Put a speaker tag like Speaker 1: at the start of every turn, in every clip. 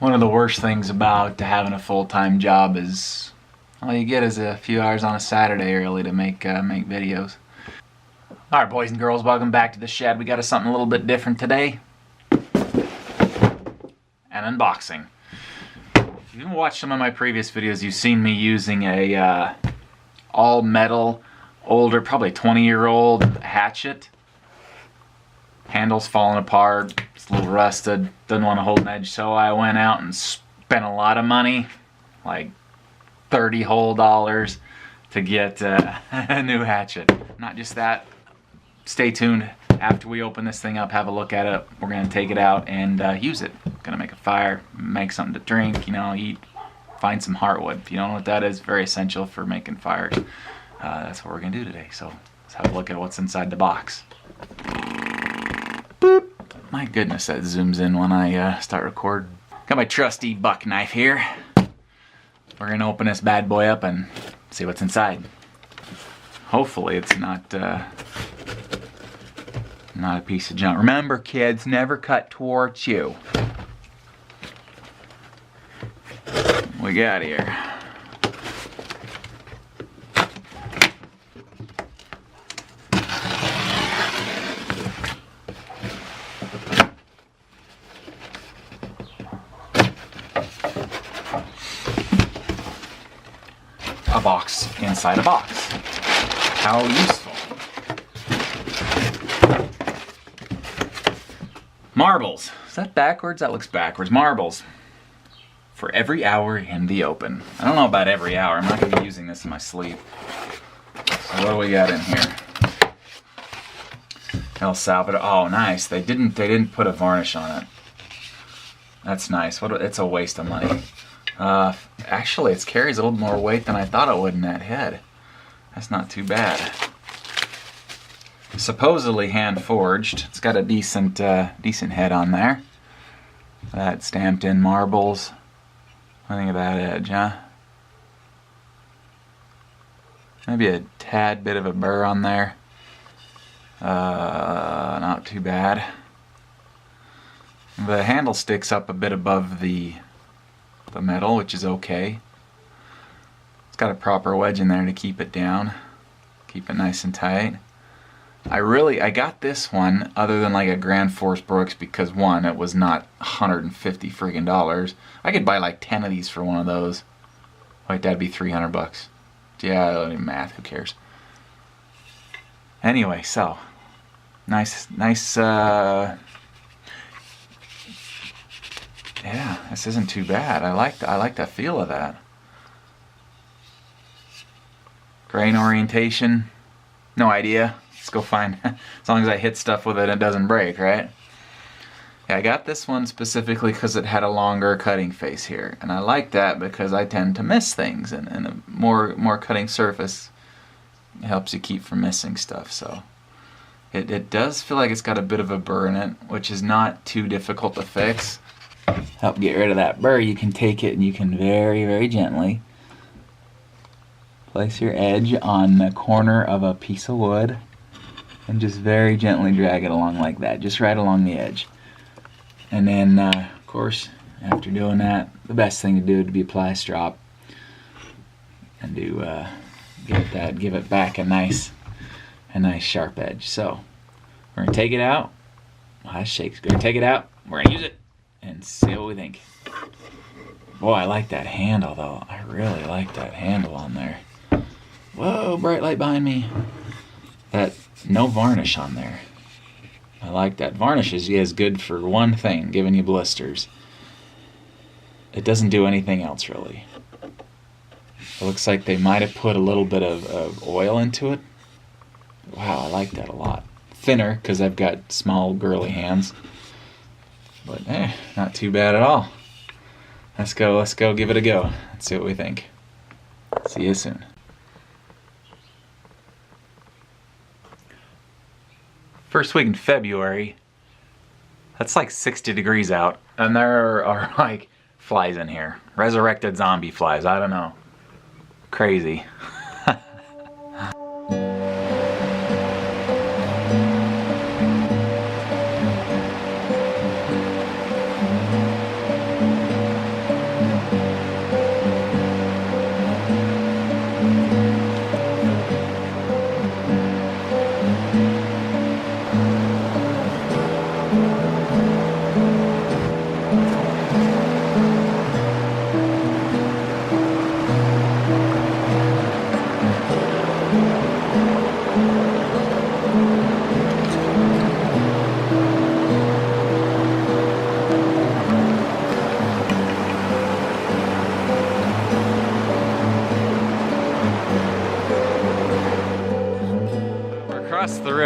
Speaker 1: One of the worst things about having a full-time job is all you get is a few hours on a Saturday really to make videos. Alright, boys and girls, welcome back to the shed. We got something a little bit different today. An unboxing. If you've watched some of my previous videos, you've seen me using a all-metal, older, probably 20-year-old Hatchet. Handle's falling apart, it's a little rusted, doesn't want to hold an edge, so I went out and spent a lot of money, like $30 whole to get a new Hatchet. Not just that, stay tuned. After we open this thing up, have a look at it, we're going to take it out and use it. Gonna make a fire, make something to drink, eat, find some heartwood. If you don't know what that is, very essential for making fires. That's what we're going to do today, so let's have a look at what's inside the box. Boop. My goodness, that zooms in when I start recording. Got my trusty buck knife here. We're gonna open this bad boy up and see what's inside. Hopefully it's not a piece of junk. Remember, kids, never cut towards you. What we got here? A box inside a box. How useful. Marbles. Is that backwards? That looks backwards. Marbles. For every hour in the open. I don't know about every hour. I'm not going to be using this in my sleep. So what do we got in here? El Salvador. Oh, nice. They didn't put a varnish on it. That's nice. It's a waste of money. Actually, it carries a little more weight than I thought it would in that head. That's not too bad. Supposedly hand forged. It's got a decent head on there. That stamped in marbles. What do you think of that edge, huh? Maybe a tad bit of a burr on there. Not too bad. The handle sticks up a bit above the metal, which is okay. It's got a proper wedge in there to keep it down, keep it nice and tight. I got this one other than like a Grand Force Brooks because one, it was not $150 friggin' dollars. I could buy like 10 of these for one of those. Wait, that'd be $300. Yeah, I don't even math, who cares? Anyway, so nice yeah, this isn't too bad. I like the feel of that. Grain orientation, no idea. Let's go find. As long as I hit stuff with it, it doesn't break, right? Yeah, I got this one specifically because it had a longer cutting face here, and I like that because I tend to miss things, and a more cutting surface helps you keep from missing stuff. So it does feel like it's got a bit of a burr in it, which is not too difficult to fix. Help get rid of that burr, you can take it and you can very, very gently place your edge on the corner of a piece of wood and just very gently drag it along like that, just right along the edge. And then, of course, after doing that, the best thing to do would be apply a strop and give it back a nice sharp edge. So we're gonna take it out. Well, that shakes. We're gonna take it out. We're gonna use it and see what we think. Boy, I like that handle though. I really like that handle on there. Whoa, bright light behind me. That no varnish on there. I like that. Varnish is good for one thing, giving you blisters. It doesn't do anything else really. It looks like they might have put a little bit of oil into it. Wow, I like that a lot. Thinner because I've got small girly hands. But not too bad at all. Let's go give it a go. Let's see what we think. See you soon. First week in February. That's like 60 degrees out, and there are like flies in here. Resurrected zombie flies, I don't know. Crazy.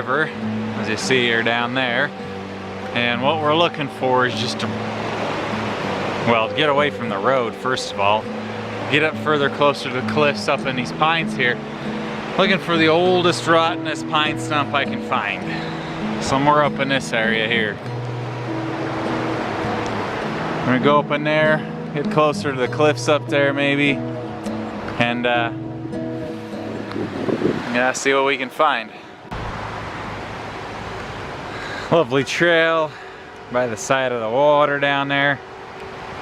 Speaker 2: river, as you see her down there. And what we're looking for is just to, well, to get away from the road first of all, get up further closer to the cliffs up in these pines here. Looking for the oldest, rottenest pine stump I can find. Somewhere up in this area here. I'm gonna go up in there, get closer to the cliffs up there maybe, and yeah, see what we can find. Lovely trail by the side of the water down there.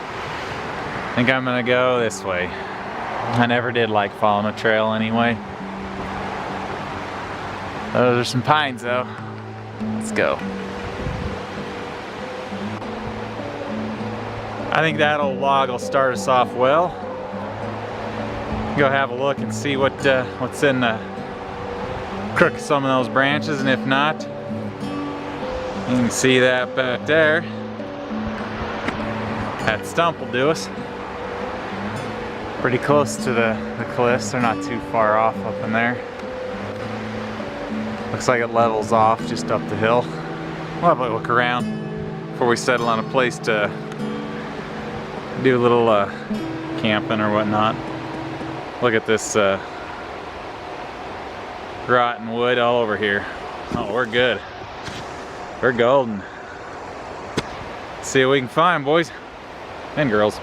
Speaker 2: I think I'm gonna go this way. I never did like following a trail anyway. Those are some pines though. Let's go. I think that old log will start us off well. Go have a look and see what's in the crook of some of those branches, and if not, you can see that back there. That stump will do us. Pretty close to the cliffs. They're not too far off up in there. Looks like it levels off just up the hill. We'll have a look around before we settle on a place to do a little camping or whatnot. Look at this rotten wood all over here. Oh, we're good. We're golden. Let's see what we can find, boys and girls.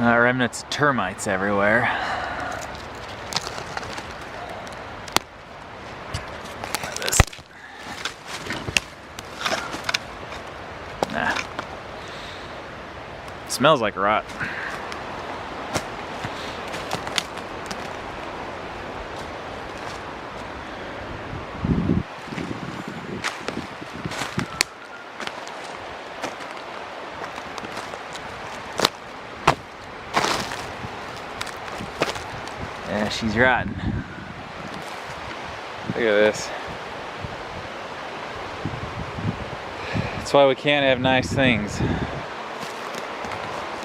Speaker 2: Remnants of termites everywhere. Nah. Smells like rot. Yeah, she's rotten. Look at this. That's why we can't have nice things.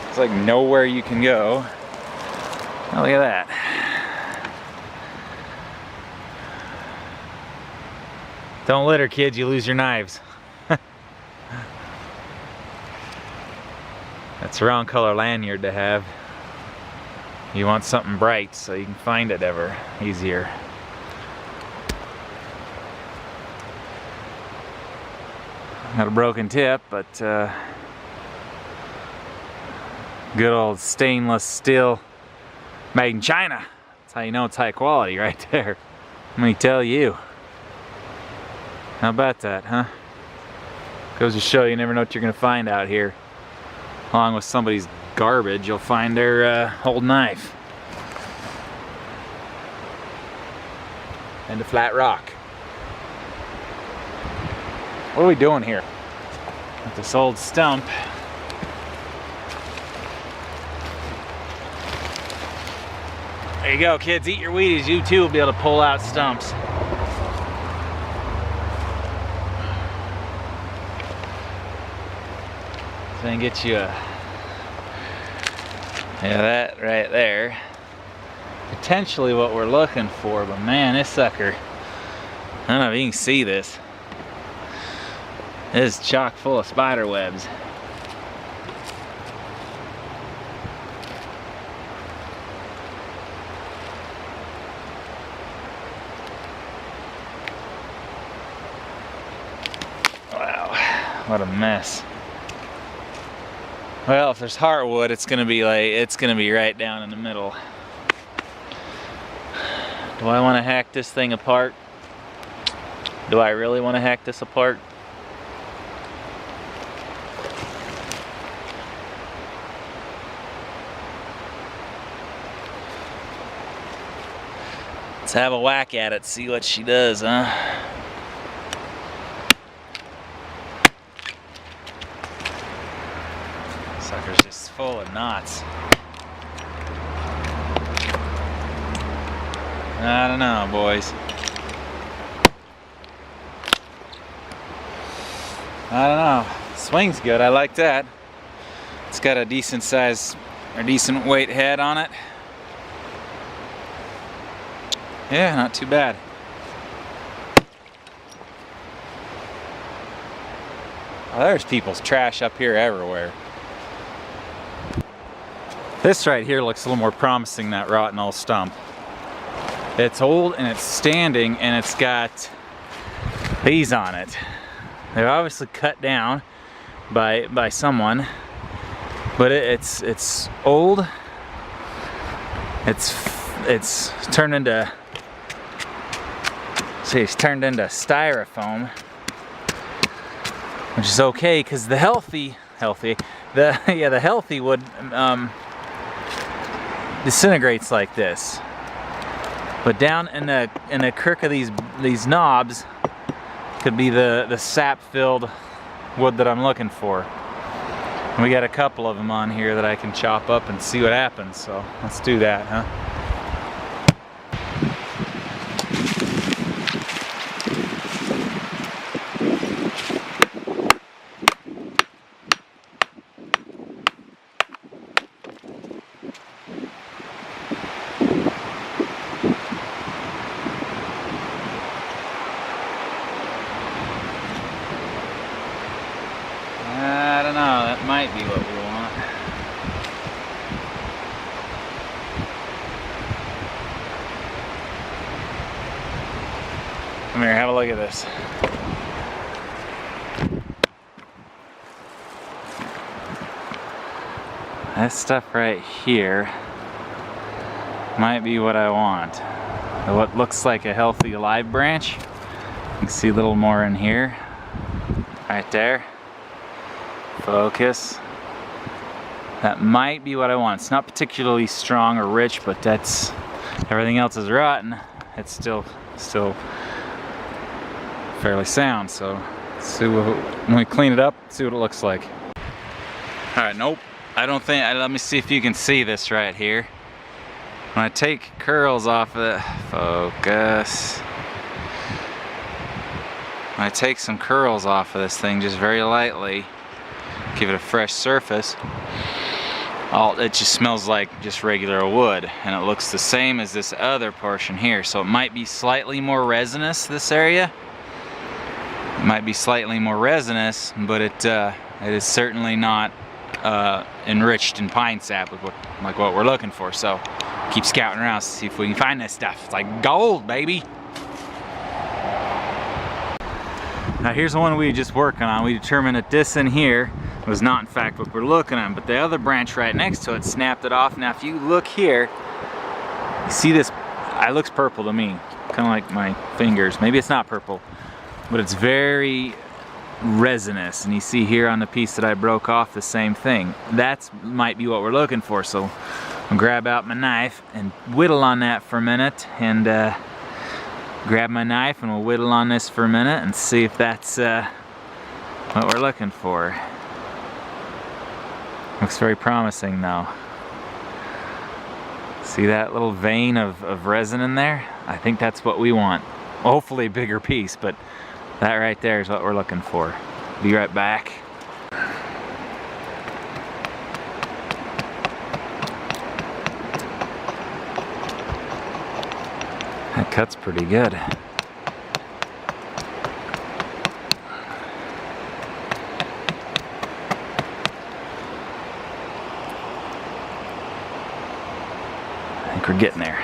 Speaker 2: It's like nowhere you can go. Oh, look at that. Don't litter, kids, you lose your knives. That's the wrong color lanyard to have. You want something bright so you can find it ever easier. Got a broken tip, but good old stainless steel made in China. That's how you know it's high quality right there. Let me tell you. How about that, huh? Goes to show you never know what you're gonna find out here. Along with somebody's garbage, you'll find their old knife. And a flat rock. What are we doing here? With this old stump. There you go, kids, eat your Wheaties. You too will be able to pull out stumps. So I can get you a, yeah, that right there. Potentially what we're looking for, but man, this sucker, I don't know if you can see this. This is chock full of spider webs. Wow, what a mess. Well, if there's heartwood, it's gonna be right down in the middle. Do I want to hack this thing apart? Do I really want to hack this apart? Let's have a whack at it, see what she does, huh? Sucker's just full of knots. I don't know, boys. I don't know. Swing's good, I like that. It's got a decent size or decent weight head on it. Yeah, not too bad. Oh, there's people's trash up here everywhere. This right here looks a little more promising, that rotten old stump. It's old and it's standing and it's got these on it. They're obviously cut down by someone, but it's old. It's turned into, see, it's turned into styrofoam, which is okay because the healthy wood disintegrates like this. But down in the crook of these knobs could be the sap-filled wood that I'm looking for. And we got a couple of them on here that I can chop up and see what happens. So let's do that, huh? I don't know, that might be what we want. Come here, have a look at this. This stuff right here might be what I want. What looks like a healthy live branch. You can see a little more in here. Right there. Focus. That might be what I want. It's not particularly strong or rich, but that's, everything else is rotten. It's still fairly sound. So let's see when we clean it up, see what it looks like. All right, nope. I don't think, let me see if you can see this right here. When I take curls off of it, focus. When I take some curls off of this thing just very lightly, give it a fresh surface, it just smells like just regular wood, and it looks the same as this other portion here. So it might be slightly more resinous, this area. It might be slightly more resinous, but it is certainly not enriched in pine sap with like what we're looking for. So keep scouting around to see if we can find this stuff. It's like gold, baby. Now here's the one we were just working on. We determined that this in here was not in fact what we're looking at, but the other branch right next to it snapped it off. Now if you look here, you see this, it looks purple to me, kind of like my fingers. Maybe it's not purple, but it's very resinous. And you see here on the piece that I broke off the same thing. That might be what we're looking for. So I'll grab out my knife and whittle on that for a minute, and grab my knife and we'll whittle on this for a minute and see if that's what we're looking for. Looks very promising though. See that little vein of resin in there? I think that's what we want. Hopefully a bigger piece, but that right there is what we're looking for. Be right back. That cut's pretty good. I think we're getting there.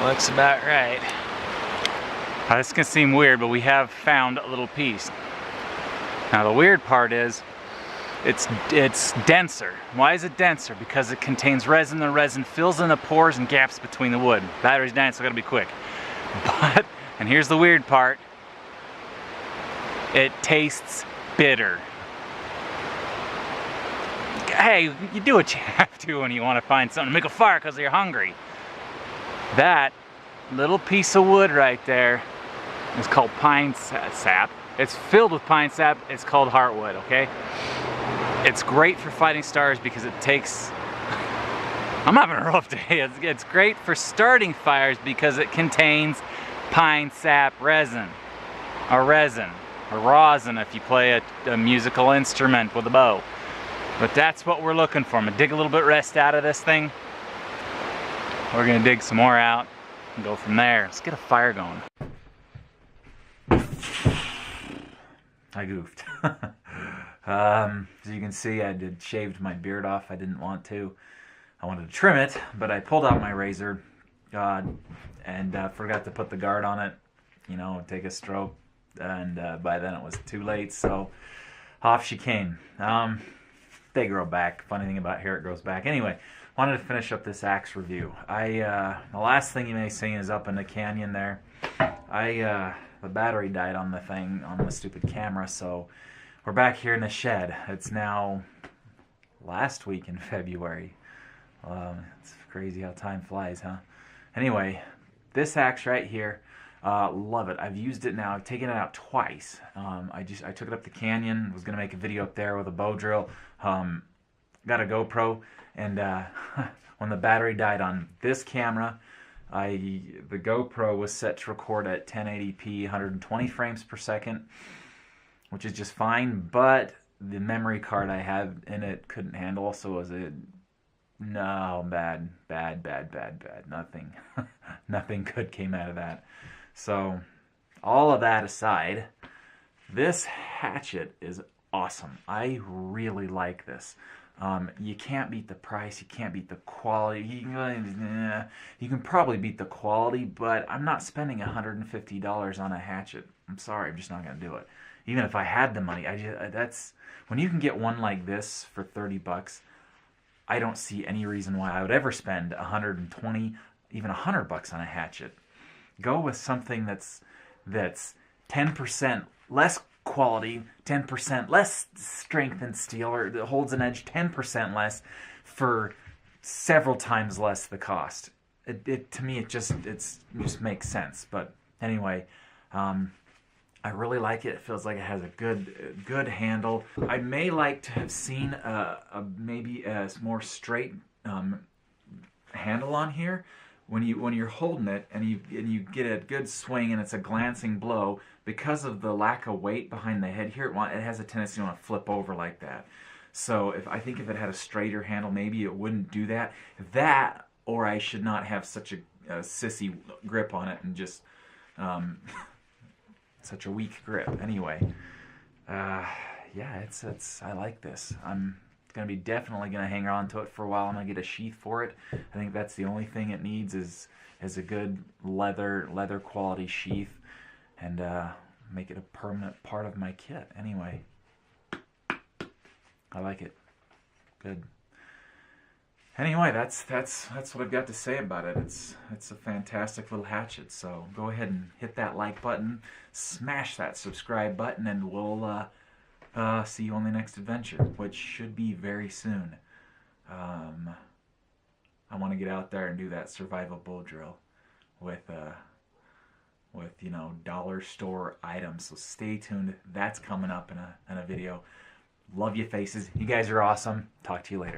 Speaker 2: Looks about right. This is gonna seem weird, but we have found a little piece. Now the weird part is, it's denser. Why is it denser? Because it contains resin. The resin fills in the pores and gaps between the wood. Battery's dying, so I gotta be quick. But, and here's the weird part, it tastes bitter. Hey, you do what you have to when you want to find something to make a fire because you're hungry. That little piece of wood right there is called pine sap. It's filled with pine sap. It's called heartwood, okay? It's great for fighting stars because it takes... I'm having a rough day. It's great for starting fires because it contains pine sap resin. Or rosin if you play a musical instrument with a bow. But that's what we're looking for. I'm gonna dig a little bit rest out of this thing. We're gonna dig some more out and go from there. Let's get a fire going. I goofed. As you can see, I shaved my beard off. I didn't want to. I wanted to trim it, but I pulled out my razor and forgot to put the guard on it. You know, take a stroke, and by then it was too late. So off she came. They grow back. Funny thing about hair, it grows back. Anyway, wanted to finish up this axe review. The last thing you may see is up in the canyon there. The battery died on the thing, on the stupid camera, so we're back here in the shed. It's now last week in February. It's crazy how time flies, huh? Anyway, this axe right here, love it. I've used it now. I've taken it out twice. I took it up the canyon. Was gonna make a video up there with a bow drill. Got a GoPro, and when the battery died on this camera, the GoPro was set to record at 1080p, 120 frames per second, which is just fine. But the memory card I had in it couldn't handle, so it was bad. Nothing, nothing good came out of that. So, all of that aside, this hatchet is awesome. I really like this. You can't beat the price. You can't beat the quality. You can probably beat the quality, but I'm not spending $150 on a hatchet. I'm sorry, I'm just not going to do it. Even if I had the money, that's when you can get one like this for 30 bucks. I don't see any reason why I would ever spend 120, even 100 bucks on a hatchet. Go with something that's 10% less quality, 10% less strength and steel, or that holds an edge 10% less for several times less the cost. To me, it just makes sense. But anyway, I really like it. It feels like it has a good handle. I may like to have seen maybe a more straight handle on here. When you're holding it and you get a good swing and it's a glancing blow, because of the lack of weight behind the head here, it has a tendency to want to flip over like that. So I think if it had a straighter handle, maybe it wouldn't do that. That, or I should not have such a sissy grip on it and just such a weak grip. Anyway, yeah, I like this. I'm definitely gonna hang on to it for a while. I'm gonna get a sheath for it. I think that's the only thing it needs is a good leather quality sheath, and make it a permanent part of my kit. Anyway, I like it. Good. Anyway, that's what I've got to say about it. It's a fantastic little hatchet. So go ahead and hit that like button, smash that subscribe button, and we'll see you on the next adventure, which should be very soon. I want to get out there and do that survival bow drill with dollar store items. So stay tuned. That's coming up in a video. Love you faces. You guys are awesome. Talk to you later.